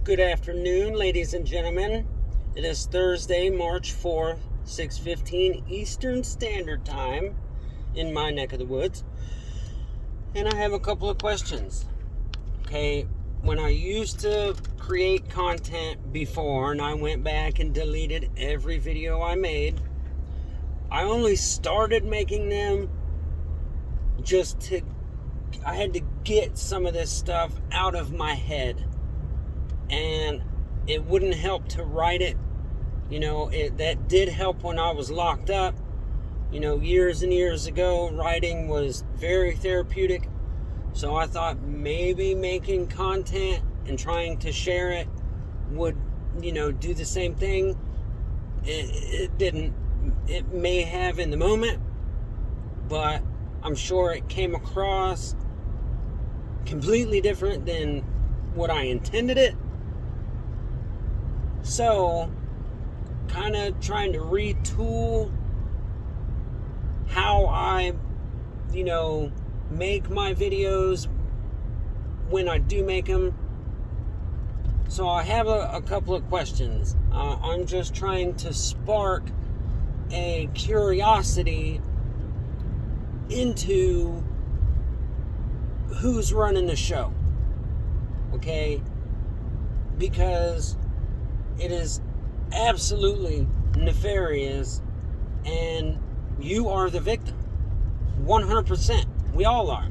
Good afternoon, ladies and gentlemen. It is Thursday, March 4th, 6:15 Eastern Standard Time in my neck of the woods. And I have a couple of questions. Okay, when I used to create content before and I went back and deleted every video I made, I only started making them I had to get some of this stuff out of my head. And it wouldn't help to write it. That did help when I was locked up. Years and years ago, writing was very therapeutic. So I thought maybe making content and trying to share it would, do the same thing. It didn't. It may have in the moment, but I'm sure it came across completely different than what I intended it. So, kind of trying to retool how I, make my videos when I do make them. So I have a couple of questions. I'm just trying to spark a curiosity into who's running the show. Okay? Because it is absolutely nefarious, and you are the victim. 100%. We all are.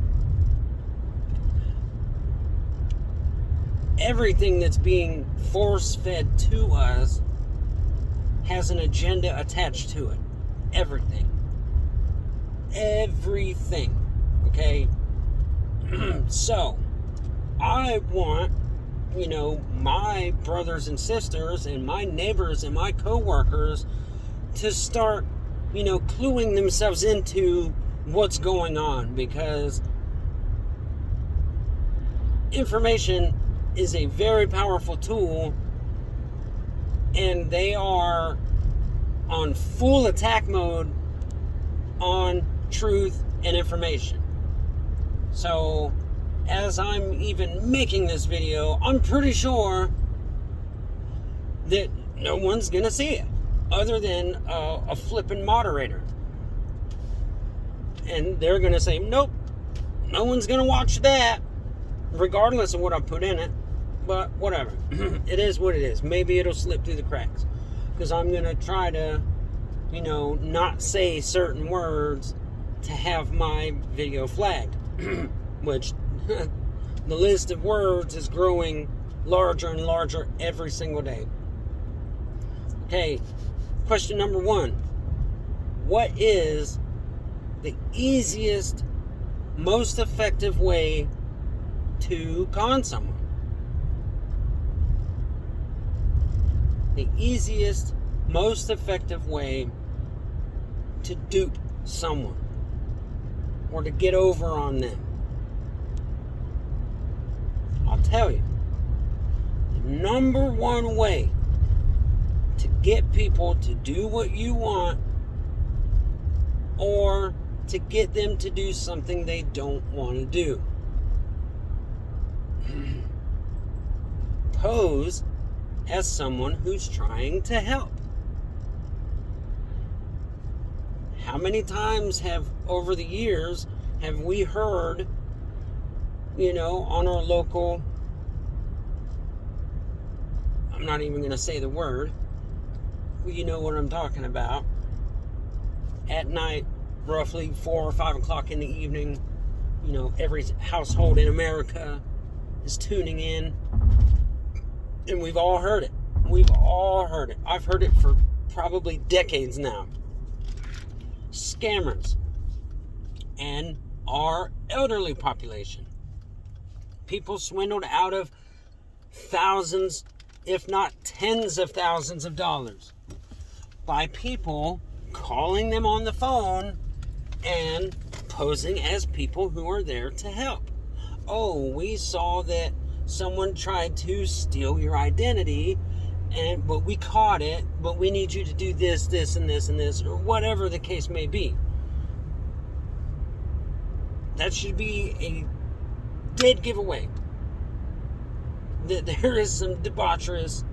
Everything that's being force-fed to us has an agenda attached to it. Everything. Everything. Okay? So, I want my brothers and sisters and my neighbors and my co-workers to start, cluing themselves into what's going on, because information is a very powerful tool, and they are on full attack mode on truth and information. So, as I'm even making this video, I'm pretty sure that no one's gonna see it other than a flippin' moderator. And they're gonna say, nope, no one's gonna watch that, regardless of what I put in it. But whatever. It is what it is. Maybe it'll slip through the cracks, because I'm gonna try to, not say certain words to have my video flagged. Which the list of words is growing larger and larger every single day. Okay, question number 1. What is the easiest, most effective way to con someone? The easiest, most effective way to dupe someone or to get over on them. I'll tell you, the number one way to get people to do what you want, or to get them to do something they don't want to do, pose as someone who's trying to help. How many times over the years have we heard, on our local, I'm not even going to say the word, you know what I'm talking about, at night, roughly 4 or 5 o'clock in the evening, every household in America is tuning in, and we've all heard it. I've heard it for probably decades now. Scammers and our elderly population. People swindled out of thousands, if not tens of thousands of dollars by people calling them on the phone and posing as people who are there to help. Oh, we saw that someone tried to steal your identity, but we caught it, but we need you to do this, this, and this, and this, or whatever the case may be. That should be a dead giveaway. that there is some debaucherous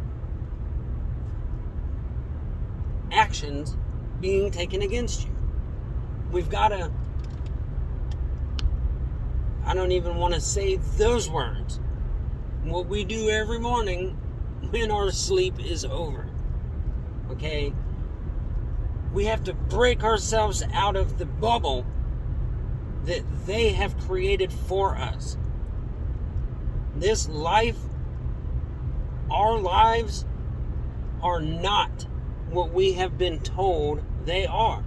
actions being taken against you. We've got to, I don't even want to say those words. What we do every morning when our sleep is over. Okay? We have to break ourselves out of the bubble that they have created for us. This life, our lives are not what we have been told they are.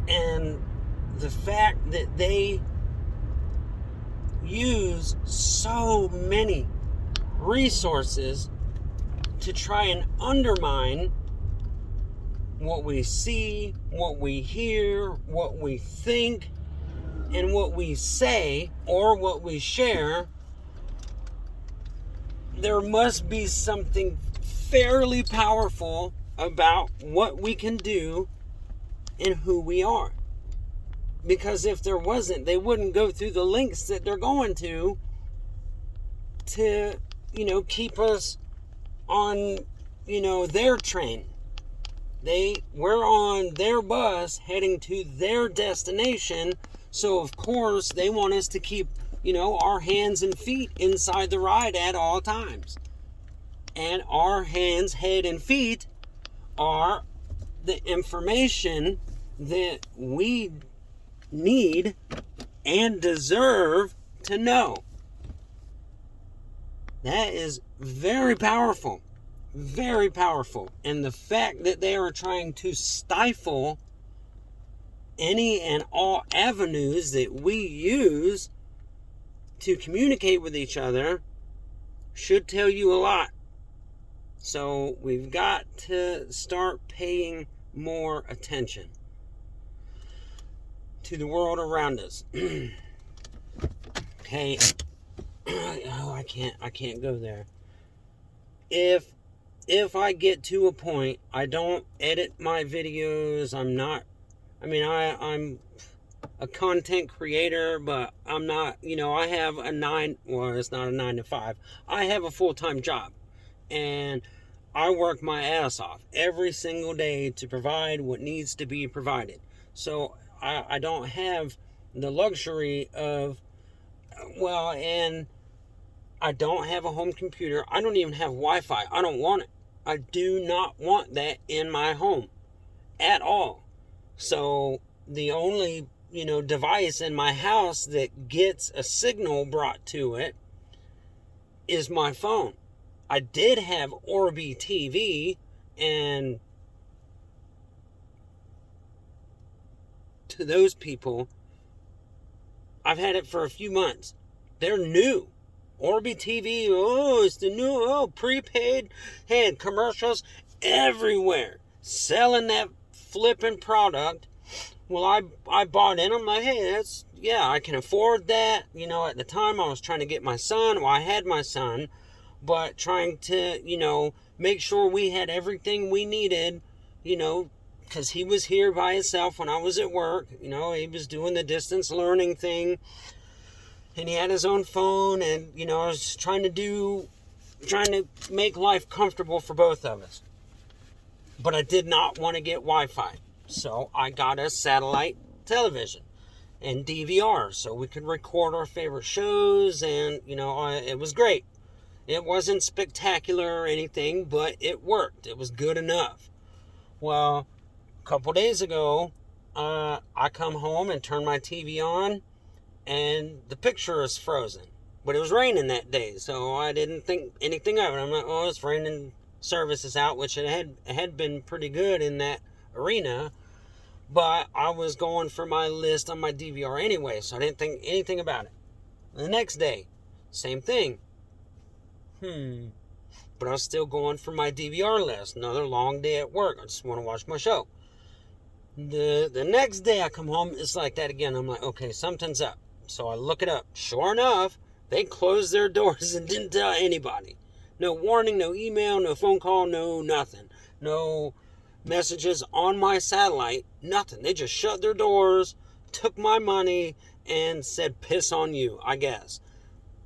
And the fact that they use so many resources to try and undermine what we see, what we hear, what we think, and what we say or what we share, there must be something fairly powerful about what we can do and who we are. Because if there wasn't, they wouldn't go through the lengths that they're going to, keep us on, their train. We're on their bus heading to their destination. So of course they want us to keep, our hands and feet inside the ride at all times. And our hands, head, and feet are the information that we need and deserve to know. That is very powerful. Very powerful. And the fact that they are trying to stifle any and all avenues that we use to communicate with each other should tell you a lot. So we've got to start paying more attention to the world around us. Okay. Oh, I can't go there. If I get to a point, I don't edit my videos. I'm a content creator, but I'm not, I have it's not a 9 to 5. I have a full-time job, and I work my ass off every single day to provide what needs to be provided. So I don't have the luxury of, and I don't have a home computer. I don't even have Wi-Fi. I don't want it. I do not want that in my home at all. So the only, device in my house that gets a signal brought to it is my phone. I did have Orbi TV, and to those people, I've had it for a few months. They're new. Orbi TV, it's the new, prepaid, and commercials everywhere. Selling that flipping product. Well, I bought in. I'm like, hey, I can afford that. At the time I was trying to get my son. Well, I had my son, but trying to, make sure we had everything we needed, because he was here by himself when I was at work. He was doing the distance learning thing, and he had his own phone, and, I was trying to make life comfortable for both of us. But I did not want to get Wi-Fi. So I got a satellite television and DVR so we could record our favorite shows, and, it was great. It wasn't spectacular or anything, but it worked. It was good enough. Well, a couple days ago, I come home and turn my TV on, and the picture is frozen. But it was raining that day, so I didn't think anything of it. I'm like, it's raining, service is out, which it had been pretty good in that arena, but I was going for my list on my DVR anyway, so I didn't think anything about it. The next day, same thing. But I was still going for my DVR list. Another long day at work. I just want to watch my show. The next day I come home, it's like that again. I'm like, okay, something's up. So I look it up. Sure enough, they closed their doors and didn't tell anybody. No warning, no email, no phone call, no nothing. No messages on my satellite, nothing. They just shut their doors, took my money, and said, piss on you, I guess.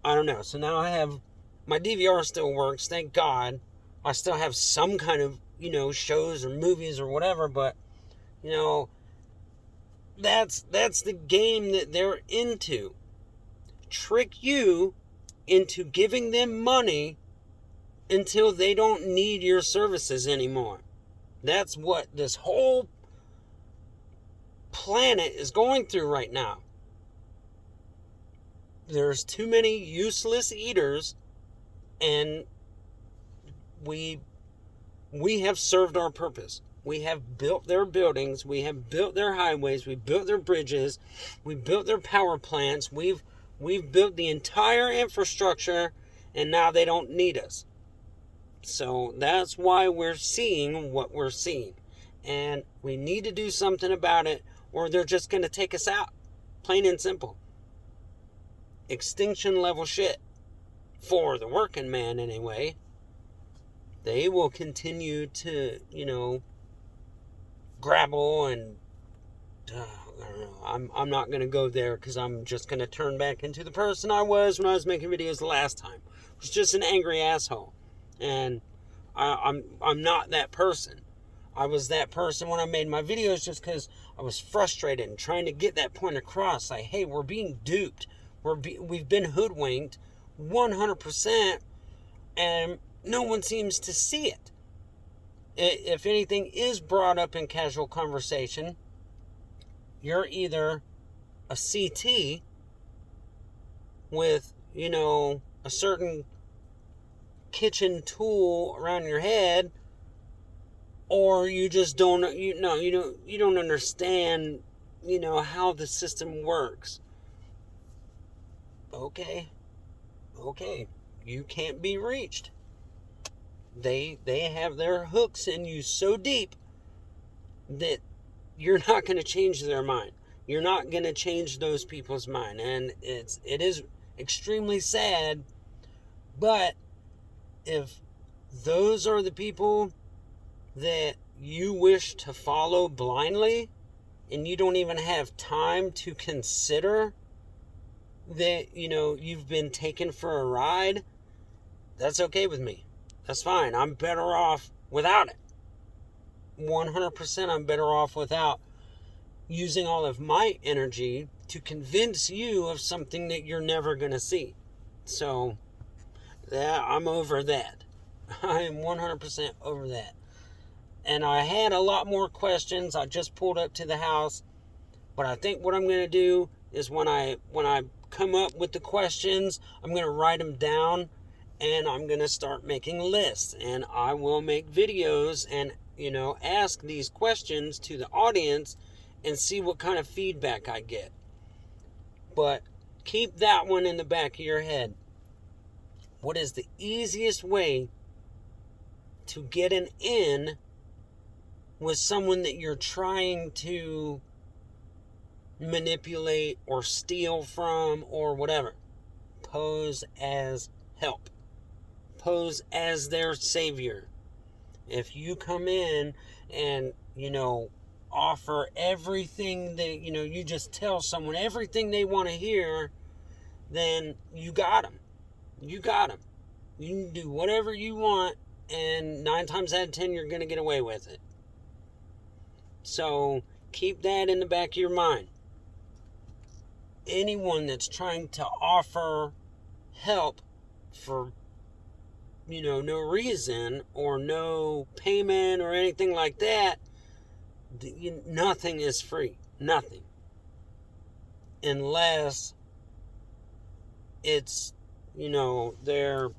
I don't know. So now I have, my DVR still works, thank God. I still have some kind of, shows or movies or whatever, but, that's the game that they're into. Trick you into giving them money until they don't need your services anymore. That's what this whole planet is going through right now. There's too many useless eaters, and we have served our purpose. We have built their buildings, we have built their highways, we built their bridges, we built their power plants, we've built the entire infrastructure, and now they don't need us. So that's why we're seeing what we're seeing. And we need to do something about it, or they're just going to take us out. Plain and simple. Extinction level shit. For the working man, anyway. They will continue to, grapple and... I don't know. I'm not going to go there because I'm just going to turn back into the person I was when I was making videos the last time. I was just an angry asshole. And I'm not that person. I was that person when I made my videos just because I was frustrated and trying to get that point across. Like, hey, we're being duped. We've been hoodwinked 100%, and no one seems to see it. If anything is brought up in casual conversation, you're either a CT with, a certain kitchen tool around your head, or you just don't understand how the system works. Okay, you can't be reached. They have their hooks in you so deep that you're not going to change their mind. You're not going to change those people's mind, and it is extremely sad. But if those are the people that you wish to follow blindly, and you don't even have time to consider that, you've been taken for a ride, that's okay with me. That's fine. I'm better off without it. 100% I'm better off without using all of my energy to convince you of something that you're never going to see. So, I'm over that. I am 100% over that. And I had a lot more questions. I just pulled up to the house. But I think what I'm going to do is when I come up with the questions, I'm going to write them down, and I'm going to start making lists. And I will make videos and, ask these questions to the audience and see what kind of feedback I get. But keep that one in the back of your head. What is the easiest way to get an in with someone that you're trying to manipulate or steal from or whatever? Pose as help. Pose as their savior. If you come in and, offer everything that, you just tell someone everything they want to hear, then you got them. You got them. You can do whatever you want, and 9 times out of 10, you're going to get away with it. So keep that in the back of your mind. Anyone that's trying to offer help for, no reason or no payment or anything like that, nothing is free. Nothing. Unless it's, they're...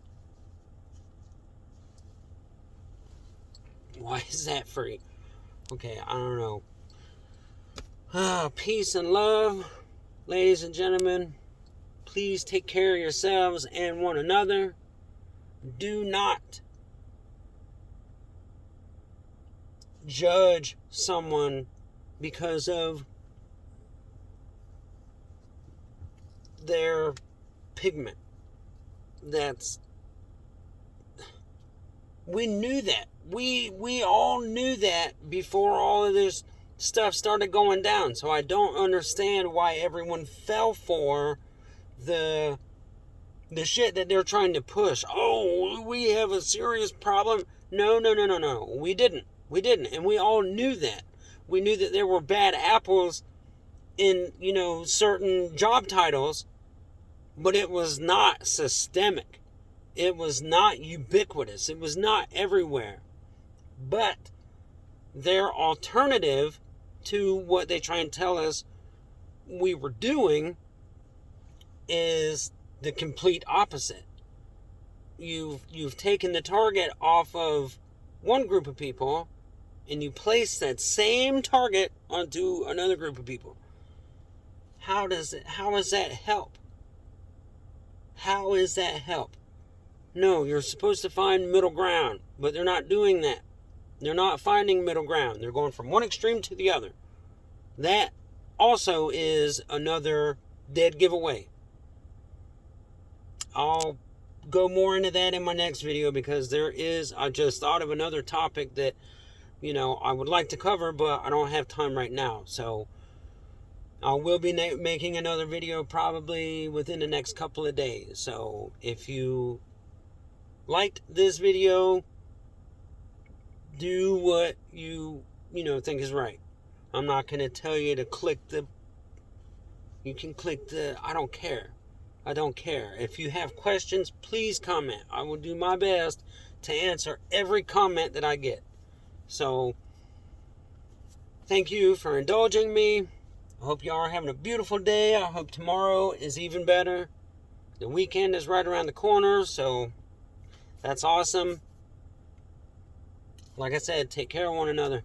Why is that free? Okay, I don't know. Peace and love, ladies and gentlemen. Please take care of yourselves and one another. Do not judge someone because of their pigment. We knew that. We all knew that before all of this stuff started going down. So I don't understand why everyone fell for the shit that they're trying to push. Oh, we have a serious problem. No. We didn't. And we all knew that. We knew that there were bad apples in, certain job titles, but it was not systemic. It was not ubiquitous. It was not everywhere. But their alternative to what they try and tell us we were doing is the complete opposite. You've taken the target off of one group of people and you place that same target onto another group of people. How does that help? How is that help? No, you're supposed to find middle ground, but they're not doing that. They're not finding middle ground. They're going from one extreme to the other. That also is another dead giveaway. I'll go more into that in my next video because I just thought of another topic that, I would like to cover, but I don't have time right now. So I will be making another video probably within the next couple of days. So if you liked this video, do what you think is right. I'm not going to tell you to you can click I don't care. If you have questions, please comment. I will do my best to answer every comment that I get. So, thank you for indulging me. I hope y'all are having a beautiful day. I hope tomorrow is even better. The weekend is right around the corner, so that's awesome. Like I said, take care of one another.